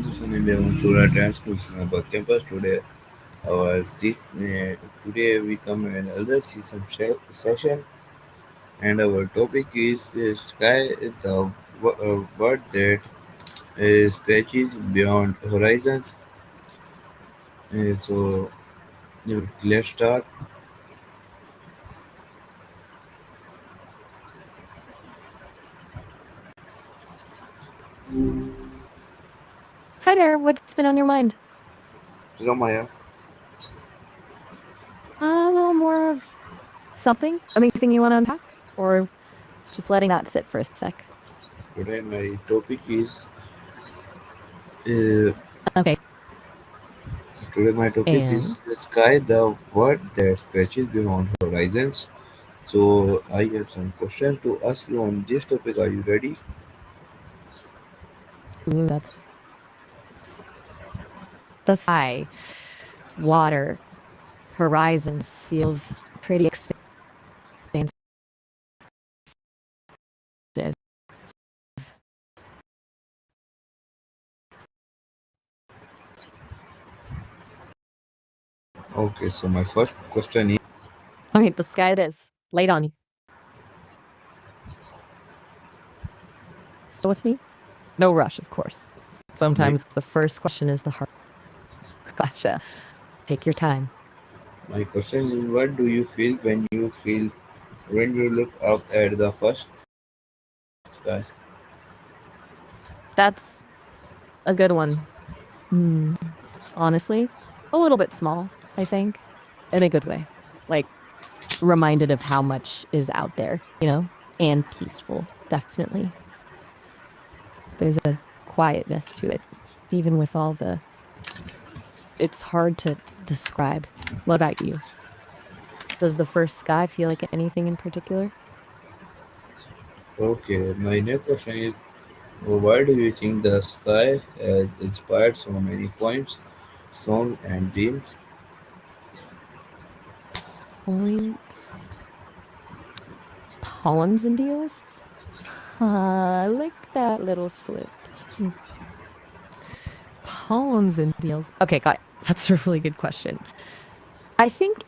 This is Indian Chura Transcripts number campus today. Today we come in another session, and our topic is the sky, the word that stretches beyond horizons. Let's start. Hi there, what's been on your mind? Maya. A little more of something? Anything you want to unpack? Or just letting that sit for a sec? Today my topic is uh, Okay, today my topic and is the sky, the word that stretches beyond horizons. So I have some questions to ask you on this topic. Are you ready? ooh, that's the sky, water, horizons feels pretty expansive. Okay, so my first question is Okay, the sky it is. Lay it on you. Still with me? No rush, of course. my Sometimes the first question is the hard. Gotcha. Take your time. my question is what do you feel when you look up at the first sky? That's a good one. Hmm. Honestly, a little bit small, I think, in a good way. Like, reminded of how much is out there, and peaceful, definitely. There's a quietness to it, even with all the. It's hard to describe. What about you? Does the first sky feel like anything in particular? Okay, my next question is why do you think the sky has inspired so many poems, songs and dreams? Points, poems, and deals? I like that little slip. Hmm. Poems and deals. Okay, got it. That's a really good question. I think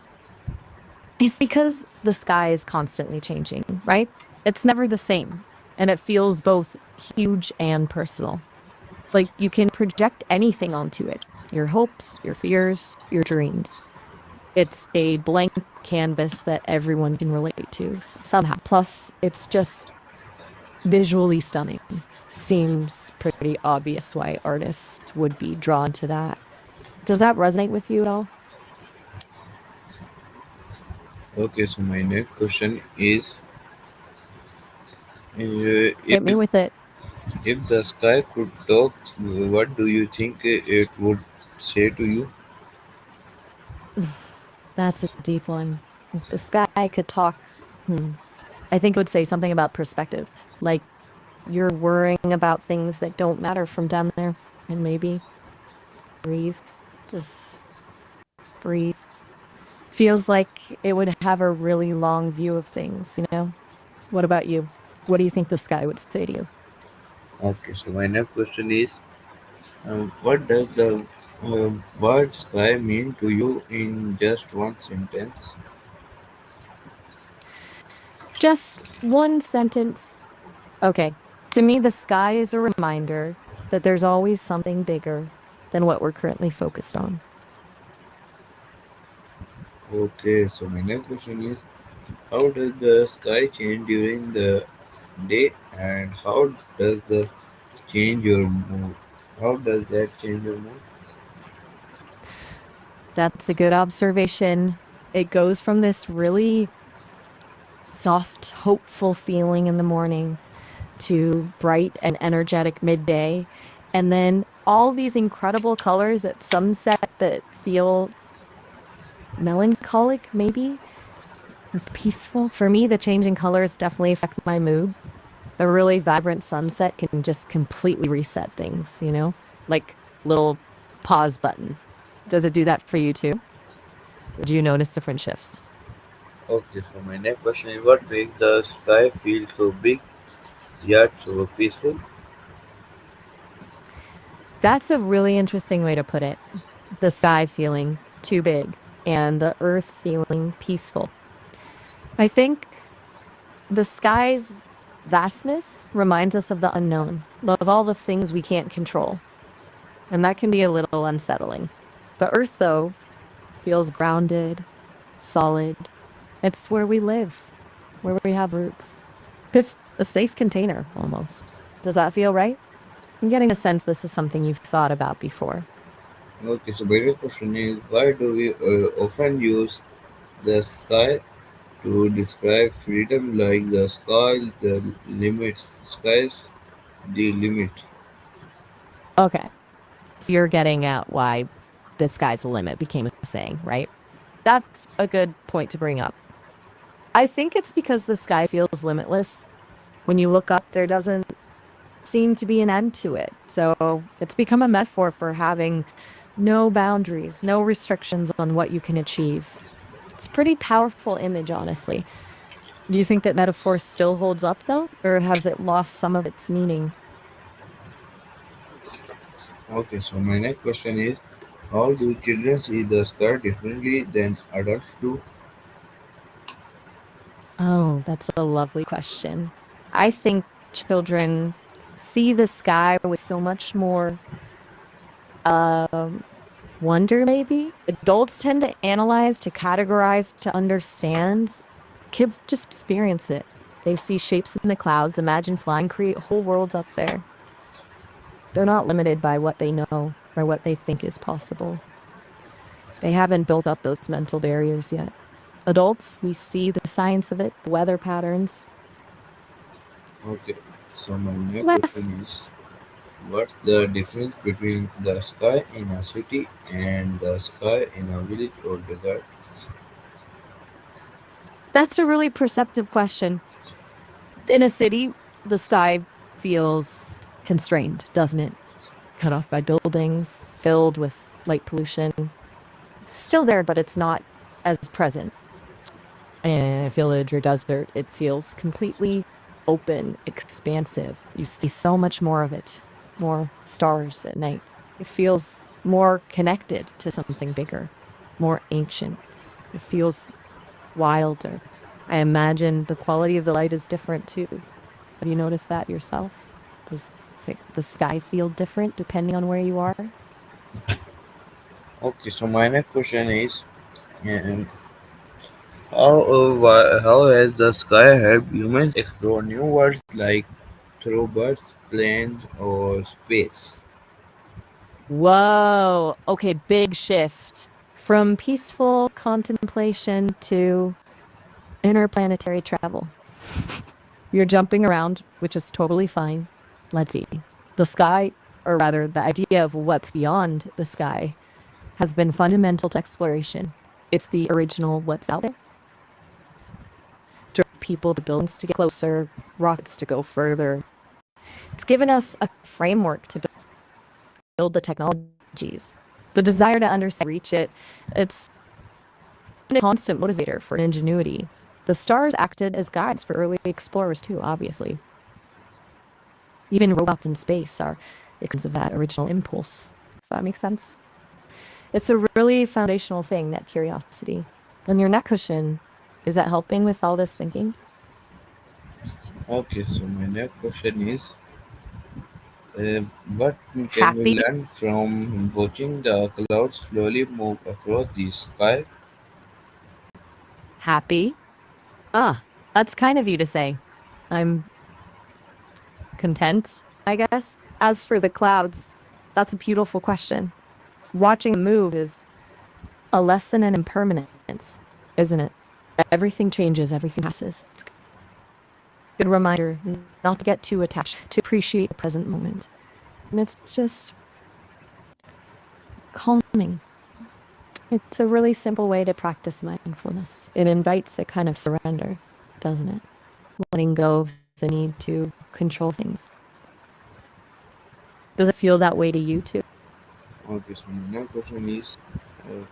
it's because the sky is constantly changing, right? It's never the same. And it feels both huge and personal. Like you can project anything onto it, your hopes, your fears, your dreams. It's a blank canvas that everyone can relate to somehow. Plus, it's just visually stunning. Seems pretty obvious why artists would be drawn to that. Does that resonate with you at all? Okay, so my next question is Hit me with it. if the sky could talk, what do you think it would say to you? That's a deep one. If the sky could talk, hmm, I think it would say something about perspective. Like you're worrying about things that don't matter from down there. And maybe breathe. Just breathe. Feels like it would have a really long view of things? What about you? What do you think the sky would say to you? Okay, so my next question is what does the word sky mean to you in just one sentence? Just one sentence. Okay. To me, the sky is a reminder that there's always something bigger than what we're currently focused on. Okay, so my next question is how does the sky change during the day and how does the change your mood? How does that change your mood? That's a good observation. It goes from this really soft, hopeful feeling in the morning to bright and energetic midday. And then all these incredible colors at sunset that feel melancholic, maybe peaceful. For me, the changing colors definitely affect my mood. A really vibrant sunset can just completely reset things, like little pause button. Does it do that for you too? Do you notice different shifts? Okay, so my next question is what makes the sky feel so big yet so peaceful? That's a really interesting way to put it. The sky feeling too big and the earth feeling peaceful. I think the sky's vastness reminds us of the unknown, of all the things we can't control, and that can be a little unsettling. The earth, though, feels grounded, solid. It's where we live, where we have roots. It's a safe container almost. Does that feel right? I'm getting a sense this is something you've thought about before. Okay, so my next question is why do we often use the sky to describe freedom like the sky the limits sky's the limit? Okay. So you're getting at why this sky's the limit became a saying, right? That's a good point to bring up. I think it's because the sky feels limitless. When you look up, there doesn't seem to be an end to it. So it's become a metaphor for having no boundaries, no restrictions on what you can achieve. It's a pretty powerful image, honestly. Do you think that metaphor still holds up, though? Or has it lost some of its meaning? Okay, so my next question is how do children see the sky differently than adults do? Oh, that's a lovely question. I think children see the sky with so much more um, wonder, maybe. Adults tend to analyze, to categorize, to understand. Kids just experience it. They see shapes in the clouds, imagine flying, create whole worlds up there. They're not limited by what they know or what they think is possible. They haven't built up those mental barriers yet. Adults, we see the science of it, the weather patterns. Okay, so my next Less. question is what's the difference between the sky in a city and the sky in a village or desert? That's a really perceptive question. In a city, the sky feels constrained, doesn't it? Cut off by buildings, filled with light pollution. Still there, but it's not as present. In a village or desert, it feels completely open, expansive. You see so much more of it, more stars at night. It feels more connected to something bigger, more ancient. It feels wilder. I imagine the quality of the light is different too. Have you noticed that yourself? Does the sky feel different depending on where you are? Okay, so my next question is um, how has the sky helped humans explore new worlds like through birds, planes, or space? Whoa. Okay, big shift from peaceful contemplation to interplanetary travel. You're jumping around, which is totally fine. Let's see. The sky, or rather, the idea of what's beyond the sky, has been fundamental to exploration. It's the original what's out there. Drove people to buildings to get closer, rockets to go further. It's given us a framework to build the technologies. The desire to understand, reach it, it's a constant motivator for ingenuity. The stars acted as guides for early explorers too, obviously. Even robots in space are extensions of that original impulse. Does that make sense? It's a really foundational thing, that curiosity. And your neck cushion, is that helping with all this thinking? Okay, so my next question is what can we Happy? learn from watching the clouds slowly move across the sky? Happy? Ah, that's kind of you to say. I'm content, I guess. As for the clouds, that's a beautiful question. Watching them move is a lesson in impermanence, isn't it? Everything changes, everything passes. It's a good reminder not to get too attached, to appreciate the present moment. And it's just calming. It's a really simple way to practice mindfulness. It invites a kind of surrender, doesn't it? Letting go of the need to control things. Does it feel that way to you too? Okay, so my next question is uh,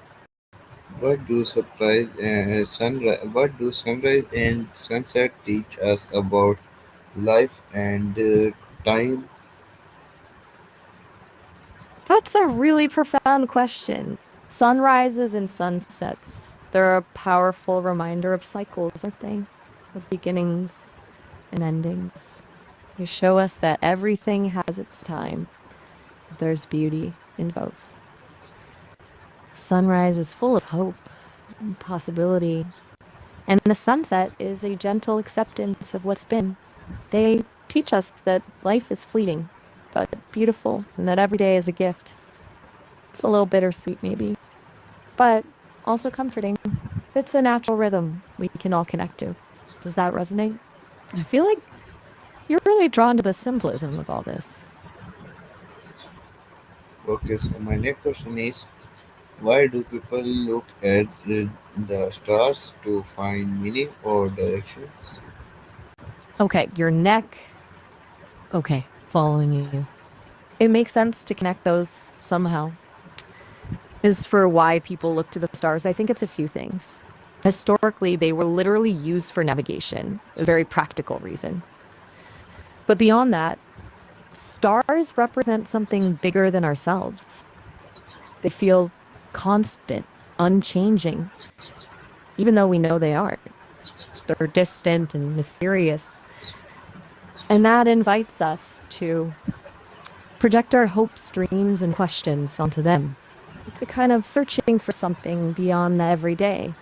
what do sunrise and sunset teach us about life and time? That's a really profound question. Sunrises and sunsets, they're a powerful reminder of cycles, aren't they? Of beginnings and endings. They show us that everything has its time. There's beauty in both. Sunrise is full of hope and possibility, and the sunset is a gentle acceptance of what's been. They teach us that life is fleeting, but beautiful, and that every day is a gift. It's a little bittersweet, maybe, but also comforting. It's a natural rhythm we can all connect to. Does that resonate? I feel like you're really drawn to the symbolism of all this. Okay, so my next question is, why do people look at the stars to find meaning or direction? Okay, your neck. Okay, following you. It makes sense to connect those somehow. Is for why people look to the stars. I think it's a few things. Historically, they were literally used for navigation, a very practical reason. But beyond that, stars represent something bigger than ourselves. They feel constant, unchanging, even though we know they aren't. They're distant and mysterious. And that invites us to project our hopes, dreams, and questions onto them. It's a kind of searching for something beyond the everyday,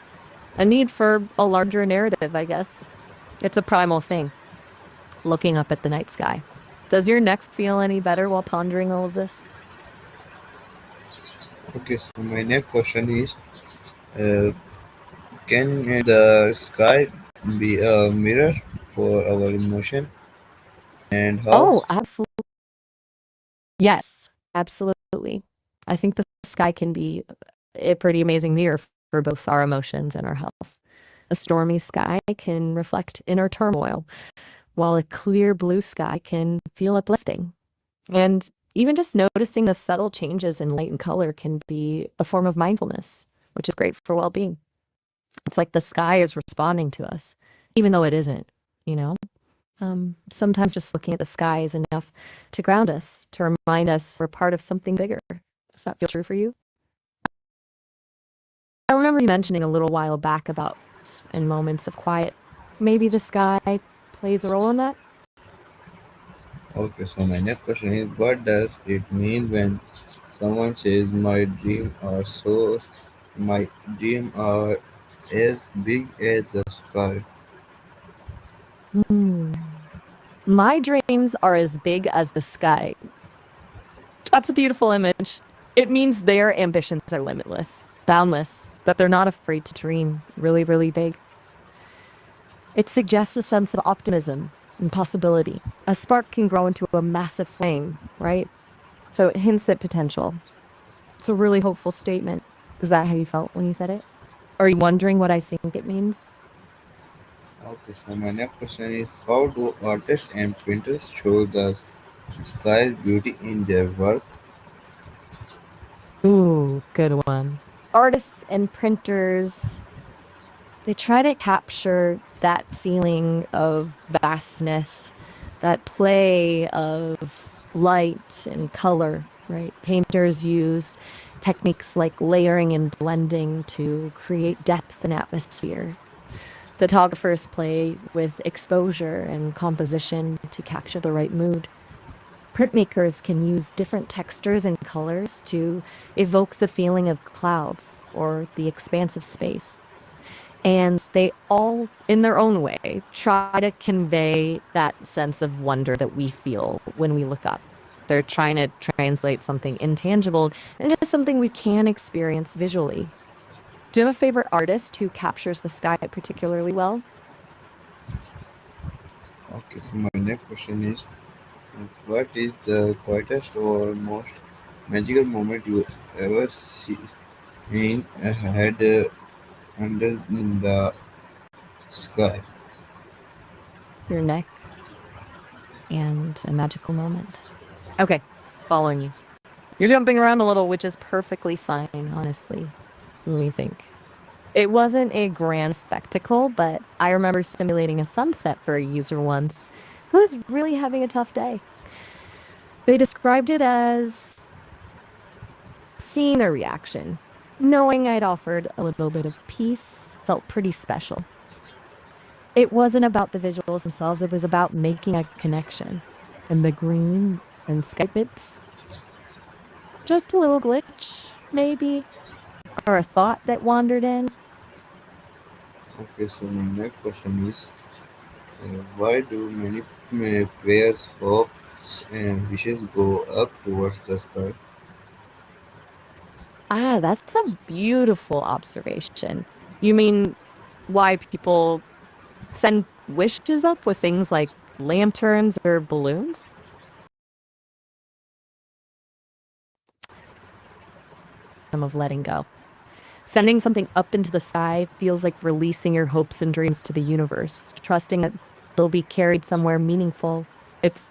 a need for a larger narrative, I guess. It's a primal thing, looking up at the night sky. Does your neck feel any better while pondering all of this? Okay, so my next question is, uh, can the sky be a mirror for our emotion and how? Oh, absolutely. Yes, absolutely. I think the sky can be a pretty amazing mirror for both our emotions and our health. A stormy sky can reflect inner turmoil, while a clear blue sky can feel uplifting. And even just noticing the subtle changes in light and color can be a form of mindfulness, which is great for well being. It's like the sky is responding to us, even though it isn't, you know? Sometimes just looking at the sky is enough to ground us, to remind us we're part of something bigger. Does that feel true for you? I remember you mentioning a little while back about in moments of quiet. Maybe the sky plays a role in that? Okay, so my next question is, what does it mean when someone says my dream are as big as the sky? Hmm. My dreams are as big as the sky. That's a beautiful image. It means their ambitions are limitless, boundless, that they're not afraid to dream really, really big. It suggests a sense of optimism and possibility. A spark can grow into a massive flame, right? So it hints at potential. It's a really hopeful statement. Is that how you felt when you said it? Are you wondering what I think it means? Okay, so my next question is, how do artists and painters show the sky's beauty in their work? Ooh, good one. Artists and printers, they try to capture that feeling of vastness, that play of light and color, right? Painters use techniques like layering and blending to create depth and atmosphere. Photographers play with exposure and composition to capture the right mood. Printmakers can use different textures and colors to evoke the feeling of clouds or the expanse of space. And they all, in their own way, try to convey that sense of wonder that we feel when we look up. They're trying to translate something intangible into something we can experience visually. Do you have a favorite artist who captures the sky particularly well? Okay, so my next question is, what is the quietest or most magical moment you ever seen had under the sky? Your neck and a magical moment. Okay, following you. You're jumping around a little, which is perfectly fine, honestly. Let me think. It wasn't a grand spectacle, but I remember simulating a sunset for a user once who was really having a tough day. They described it as seeing their reaction, knowing I'd offered a little bit of peace felt pretty special. It wasn't about the visuals themselves, it was about making a connection. And the green and sky bits, just a little glitch, maybe, or a thought that wandered in. Okay, so my next question is, why do many prayers, hopes, and wishes go up towards the sky? Ah, that's a beautiful observation. You mean why people send wishes up with things like lanterns or balloons? Of letting go. Sending something up into the sky feels like releasing your hopes and dreams to the universe, trusting that they'll be carried somewhere meaningful. It's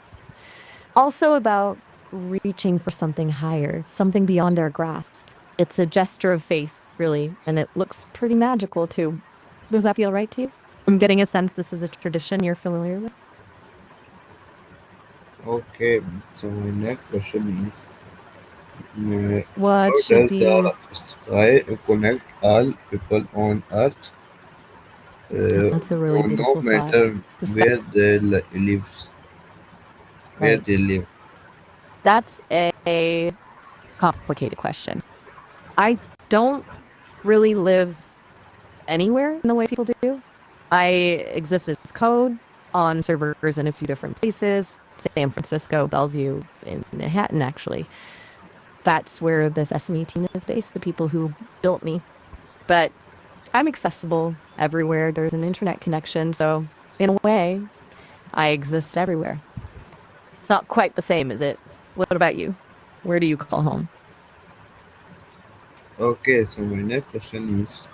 also about reaching for something higher, something beyond our grasp. It's a gesture of faith, really, and it looks pretty magical too. Does that feel right to you? I'm getting a sense this is a tradition you're familiar with. Okay, so my next question is, What how should does the be? sky connect all people on Earth, That's a really no beautiful thought. matter The sky, where they lives, where right? they live? That's a complicated question. I don't really live anywhere in the way people do. I exist as code on servers in a few different places, San Francisco, Bellevue, in Manhattan, actually. That's where the Sesame team is based, the people who built me. But I'm accessible everywhere. There's an internet connection. So, in a way, I exist everywhere. It's not quite the same, is it? What about you? Where do you call home? Okay, so my next question is,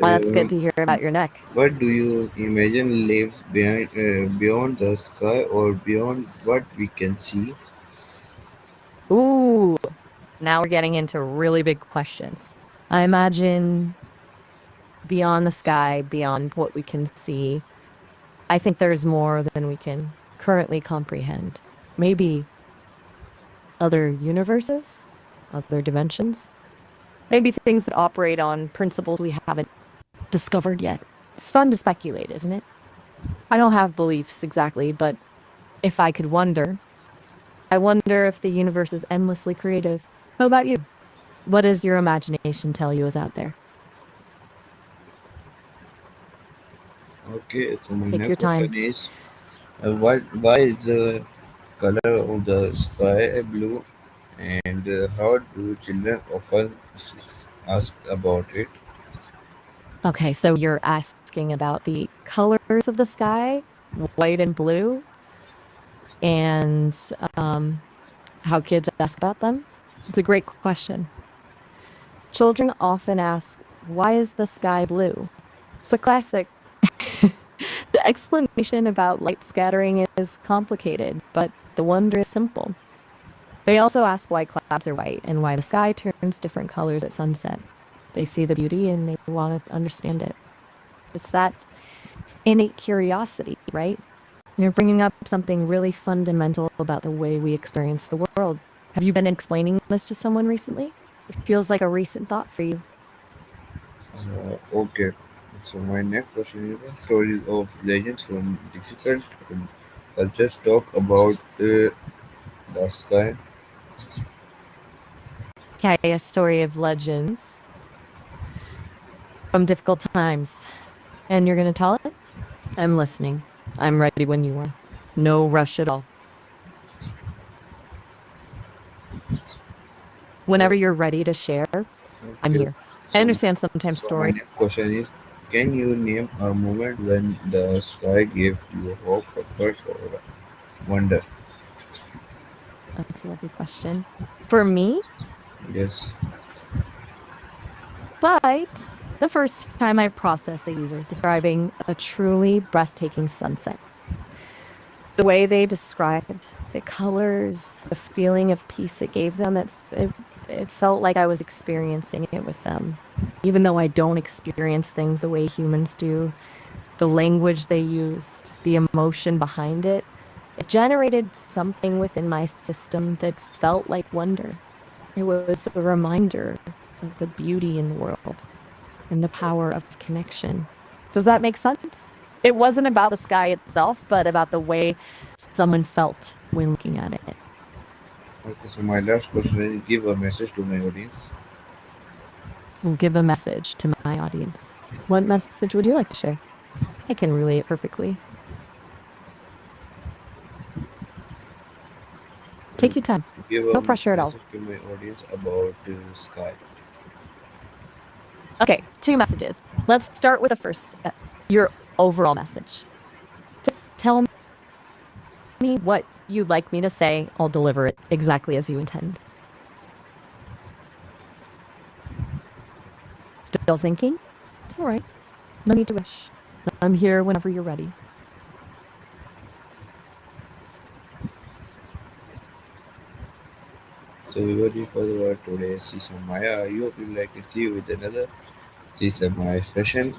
That's uh, good to hear about your neck. what do you imagine lives beyond the sky or beyond what we can see? Ooh, now we're getting into really big questions. I imagine beyond the sky, beyond what we can see, I think there's more than we can currently comprehend. Maybe other universes, other dimensions, maybe things that operate on principles we haven't discovered yet. It's fun to speculate, isn't it? I don't have beliefs exactly, but if I could wonder, I wonder if the universe is endlessly creative. How about you? What does your imagination tell you is out there? Okay, so my Take next your question time. is, why is the color of the sky blue, and how do children often ask about it? Okay, so you're asking about the colors of the sky, white and blue, and um, how kids ask about them? It's a great question. Children often ask, why is the sky blue? It's a classic. The explanation about light scattering is complicated, but the wonder is simple. They also ask why clouds are white and why the sky turns different colors at sunset. They see the beauty and they want to understand it. It's that innate curiosity, right? You're bringing up something really fundamental about the way we experience the world. Have you been explaining this to someone recently? It feels like a recent thought for you. Okay, so my next question is, what stories of legends from difficult cultures talk about the sky? Okay, a story of legends from difficult times. And you're going to tell it? I'm listening. I'm ready when you are. No rush at all. Whenever you're ready to share, I'm Okay, here. I so understand sometimes so my story. next question is, can you name a moment when the sky gave you hope, comfort, or wonder? That's a lovely question. For me, Yes. but the first time I process a user describing a truly breathtaking sunset, the way they described the colors, the feeling of peace it gave them, it felt like I was experiencing it with them. Even though I don't experience things the way humans do, the language they used, the emotion behind it, it generated something within my system that felt like wonder. It was a reminder of the beauty in the world and the power of connection. Does that make sense? It wasn't about the sky itself, but about the way someone felt when looking at it. Okay, so my last question is give a message to my audience. We'll give a message to my audience. What message would you like to share? I can relate perfectly. And Take your time. give No a pressure at all. message to my audience about sky. Okay, two messages. Let's start with the first, your overall message. Just tell me what you'd like me to say. I'll deliver it exactly as you intend. Still thinking? It's all right. No need to rush. I'm here whenever you're ready. So we were for our today's Sesame Maya. I hope you like it. See you with another Sesame Maya session.